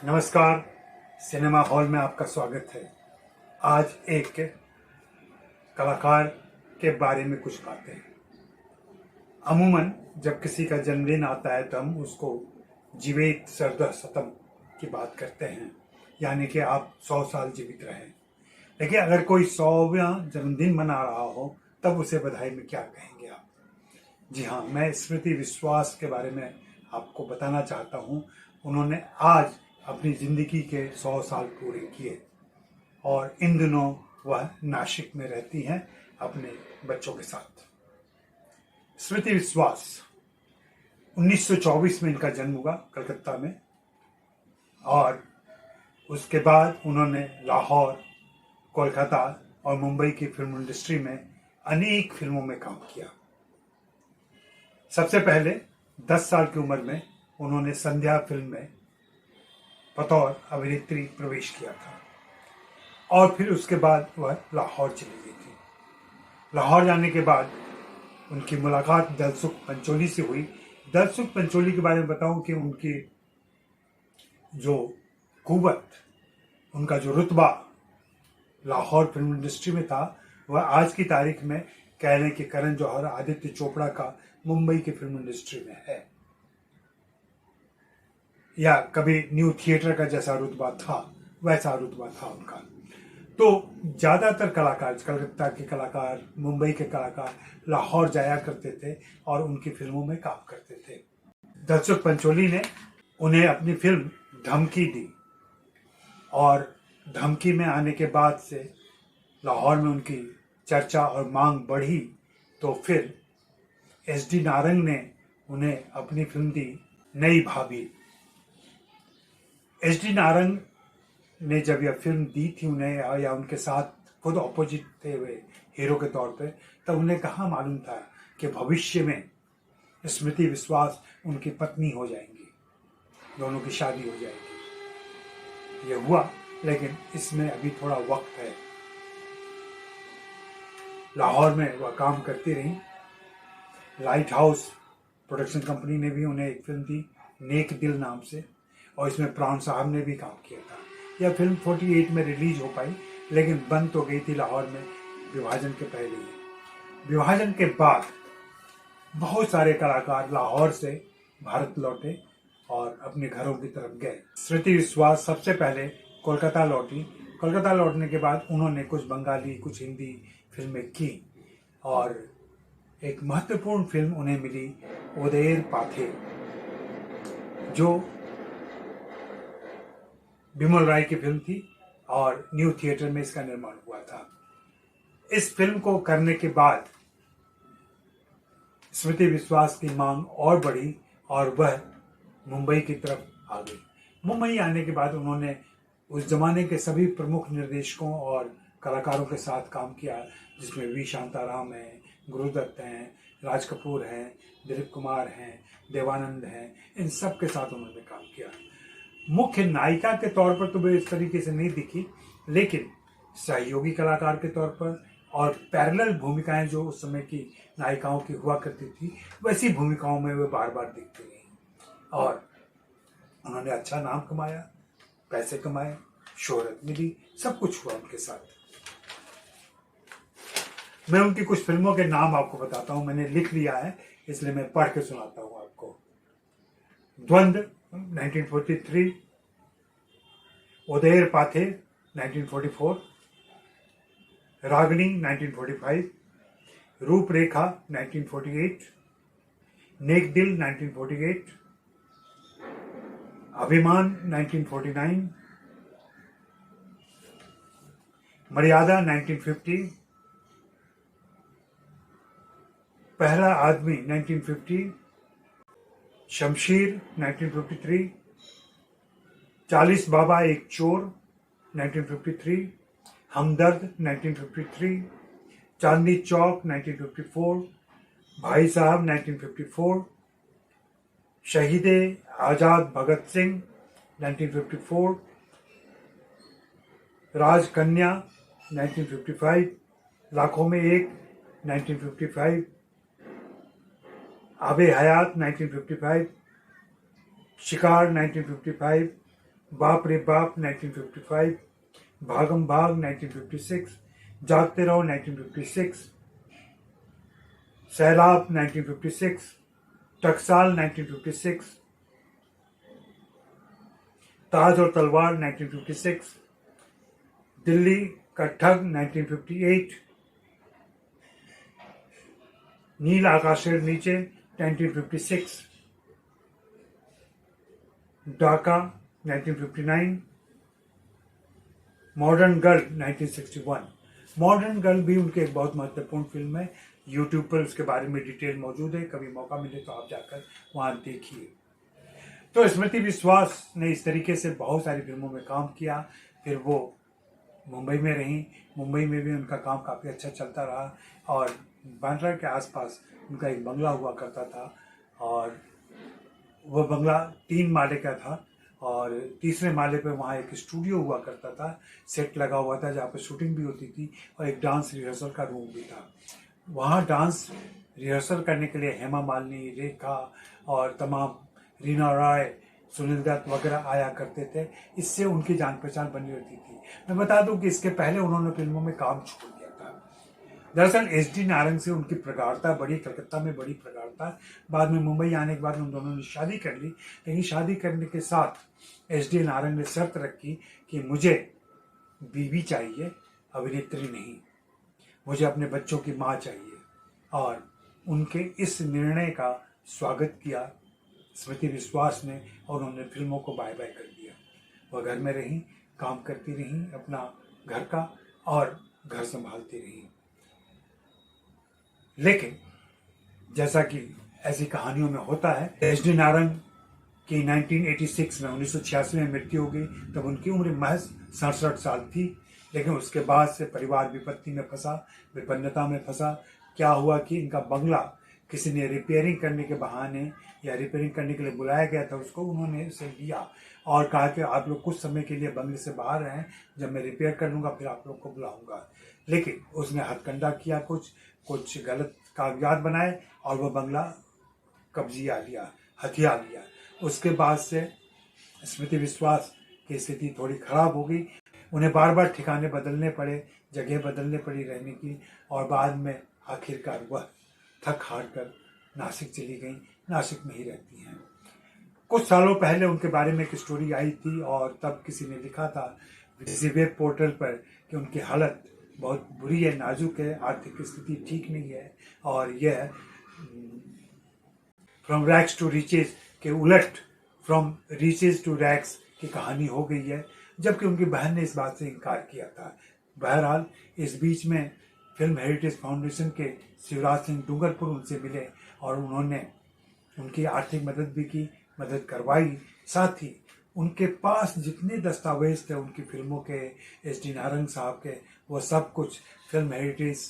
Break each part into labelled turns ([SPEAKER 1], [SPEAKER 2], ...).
[SPEAKER 1] नमस्कार। Cinema hall में आपका स्वागत है। आज एक कलाकार के बारे में कुछ बातें। अमूमन जब किसी का जन्मदिन आता है तो हम उसको जीवित सर्द शतम की बात करते हैं, यानी कि आप 100 साल जीवित रहें। लेकिन अगर कोई 100वां जन्मदिन मना रहा हो तब उसे बधाई में क्या कहेंगे आप? जी हाँ, मैं स्मृति विश्वास के बारे में आपको बताना चाहता हूँ। उन्होंने आज अपनी जिंदगी के 100 साल पूरे किए और इन दिनों वह नासिक में रहती हैं अपने बच्चों के साथ। स्मृति विश्वास 1924 में इनका जन्म हुआ कलकत्ता में, और उसके बाद उन्होंने लाहौर, कोलकाता और मुंबई की फिल्म इंडस्ट्री में अनेक फिल्मों में काम किया। सबसे पहले 10 साल की उम्र में उन्होंने संध्या फिल्म में बतौर अभिनेत्री प्रवेश किया था और फिर उसके बाद वह लाहौर चली गई थी। लाहौर जाने के बाद उनकी मुलाकात दलसुख पंचोली से हुई। दलसुख पंचोली के बारे में बताऊं कि उनकी जो कुव्वत, उनका जो रुतबा लाहौर फिल्म इंडस्ट्री में था, वह आज की तारीख में कह लें कि करण जौहर, आदित्य चोपड़ा का मुंबई की फिल्म इंडस्ट्री में है, या कभी न्यू थिएटर का जैसा रुतबा था वैसा रुतबा था उनका। तो ज्यादातर कलाकार, कलकत्ता के कलाकार, मुंबई के कलाकार लाहौर जाया करते थे और उनकी फिल्मों में काम करते थे। दलसुख पंचोली ने उन्हें अपनी फिल्म धमकी दी और धमकी में आने के बाद से लाहौर में उनकी चर्चा और मांग बढ़ी। तो फिर एस.डी. नारंग ने उन्हें अपनी फिल्म दी नई भाभी। एस.डी. नारंग ने जब यह फिल्म दी थी उन्हें, या उनके साथ खुद ऑपोजिट थे वे हीरो के तौर पे, तब उन्हें कहाँ मालूम था कि भविष्य में स्मृति विश्वास उनकी पत्नी हो जाएंगी, दोनों की शादी हो जाएगी। ये हुआ, लेकिन इसमें अभी थोड़ा वक्त है। लाहौर में वह काम करती रही। लाइट हाउस प्रोडक्शन कंपनी ने भी उन्हें एक फिल्म दी नेक दिल नाम से, और इसमें प्राण साहब ने भी काम किया था। यह फिल्म 48 में रिलीज हो पाई, लेकिन बंद तो गई थी लाहौर में विभाजन के पहले ही। विभाजन के बाद बहुत सारे कलाकार लाहौर से भारत लौटे और अपने घरों की तरफ गए। स्मृति विश्वास सबसे पहले कोलकाता लौटी। कोलकाता लौटने के बाद उन्होंने कुछ बंगाली, कुछ हिंदी फिल्में की, और एक महत्वपूर्ण फिल्म उन्हें मिली ओदेर पाथे, जो बिमल राय की फिल्म थी और न्यू थिएटर में इसका निर्माण हुआ था। इस फिल्म को करने के बाद स्मृति विश्वास की मांग और बढ़ी और वह मुंबई की तरफ आ गई। मुंबई आने के बाद उन्होंने उस जमाने के सभी प्रमुख निर्देशकों और कलाकारों के साथ काम किया, जिसमें वी शांताराम हैं, गुरुदत्त हैं, राज कपूर हैं, दिलीप कुमार हैं, देवानंद हैं। इन सब के साथ उन्होंने काम किया। मुख्य नायिका के तौर पर तो वे इस तरीके से नहीं दिखी, लेकिन सहयोगी कलाकार के तौर पर और पैरेलल भूमिकाएं जो उस समय की नायिकाओं की हुआ करती थी, वैसी भूमिकाओं में वे बार बार दिखती रही और उन्होंने अच्छा नाम कमाया, पैसे कमाए, शोहरत मिली, सब कुछ हुआ उनके साथ। मैं उनकी कुछ फिल्मों के नाम आपको बताता हूं, मैंने लिख लिया है इसलिए मैं पढ़ के सुनाता हूं आपको। द्वंद्व 1943, ओदेर पाथे 1944, रागिनी 1945, रूपरेखा 1948, नेक दिल 1948, अभिमान 1949, मर्यादा 1950, पहला आदमी 1950, शमशीर 1953, 40 बाबा एक चोर 1953, हमदर्द 1953, चांदनी चौक 1954, भाई साहब 1954, शहीदे आजाद भगत सिंह 1954, राजकन्या 1955, लाखों में एक 1955, आबे हयात 1955, शिकार 1955, बाप रे बाप 1955, भागम भाग 1956, जागते रहो 1956, सैलाब 1956, टकसाल 1956, ताज और तलवार 1956, दिल्ली का ठग 1958, नील आकाशेर नीचे 1956, Dhaka 1959, modern girl 1961। Modern girl भी उनकी एक बहुत महत्वपूर्ण फिल्म है। यूट्यूब पर उसके बारे में डिटेल मौजूद है, कभी मौका मिले तो आप जाकर वहां देखिए। तो स्मृति विश्वास ने इस तरीके से बहुत सारी फिल्मों में काम किया। फिर वो मुंबई में रहीं। मुंबई में भी उनका काम काफ़ी अच्छा चलता रहा और बांद्रा के आसपास उनका एक बंगला हुआ करता था और वह बंगला 3 माले का था और तीसरे माले पे वहाँ एक स्टूडियो हुआ करता था, सेट लगा हुआ था जहाँ पे शूटिंग भी होती थी और एक डांस रिहर्सल का रूम भी था। वहाँ डांस रिहर्सल करने के लिए हेमा मालिनी, रेखा और तमाम रीना रॉय, सुनील दत्त वगैरह आया करते थे। इससे उनकी जान पहचान बनी रहती थी। मैं बता दूं कि इसके पहले उन्होंने फिल्मों में काम छोड़ दिया था। दरअसल एस.डी. नारंग से उनकी प्रगाढ़ता बढ़ी, कलकत्ता में बड़ी प्रगाढ़ता। बाद में मुंबई आने के बाद उन दोनों ने शादी कर ली, लेकिन शादी करने के साथ एस.डी. नारंग ने शर्त रखी कि मुझे बीवी चाहिए, अभिनेत्री नहीं, मुझे अपने बच्चों की माँ चाहिए। और उनके इस निर्णय का स्वागत किया स्मृति विश्वास ने और उन्होंने फिल्मों को बाय बाय कर दिया। वह घर में रहीं, काम करती रहीं अपना घर का और घर संभालती रहीं। लेकिन जैसा कि ऐसी कहानियों में होता है, एस.डी. नारंग की 1986 में 1986 में मृत्यु हो गई। तब उनकी उम्र महज 67 साल थी। लेकिन उसके बाद से परिवार विपत्ति में फंसा, विपन्नता में फंसा। क्या हुआ कि इनका बंगला किसी ने रिपेयरिंग करने के बहाने या रिपेयरिंग करने के लिए बुलाया गया था उसको, उन्होंने उसे लिया और कहा कि आप लोग कुछ समय के लिए बंगले से बाहर रहें, जब मैं रिपेयर कर लूँगा फिर आप लोग को बुलाऊँगा। लेकिन उसने हथकंडा किया, कुछ गलत कागजात बनाए और वह बंगला कब्जिया लिया, हथिया लिया। उसके बाद से स्मृति विश्वास की स्थिति थोड़ी खराब हो गई। उन्हें बार बार ठिकाने बदलने पड़े, जगह बदलने पड़ी रहने की और बाद में आखिरकार वह थक हार कर नासिक चली गई। नासिक में ही रहती हैं। कुछ सालों पहले उनके बारे में एक स्टोरी आई थी और तब किसी ने लिखा था किसी वेब पोर्टल पर कि उनकी हालत बहुत बुरी है, नाजुक है, आर्थिक स्थिति ठीक नहीं है और यह फ्रॉम रैक्स टू रिचेज के उलट फ्रॉम रिचेज टू रैक्स की कहानी हो गई है, जबकि उनकी बहन ने इस बात से इनकार किया था। बहरहाल इस बीच में फिल्म हेरिटेज फाउंडेशन के शिवराज सिंह डूंगरपुर उनसे मिले और उन्होंने उनकी आर्थिक मदद भी की, मदद करवाई। साथ ही उनके पास जितने दस्तावेज थे उनकी फिल्मों के, एस.डी. नारंग साहब के, वो सब कुछ फिल्म हेरिटेज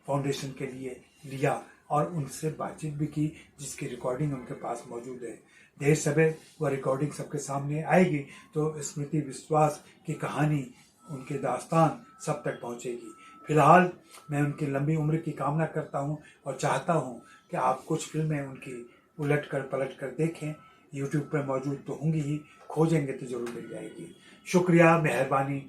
[SPEAKER 1] फाउंडेशन के लिए लिया और उनसे बातचीत भी की, जिसकी रिकॉर्डिंग उनके पास मौजूद है। देर सवेर वह रिकॉर्डिंग सबके सामने आएगी तो स्मृति विश्वास की कहानी, उनके दास्तान सब तक पहुंचेगी। फिलहाल मैं उनकी लंबी उम्र की कामना करता हूं और चाहता हूं कि आप कुछ फिल्में उनकी उलट कर पलट कर देखें। यूट्यूब पर मौजूद तो होंगी ही, खोजेंगे तो जरूर मिल जाएगी। शुक्रिया, मेहरबानी।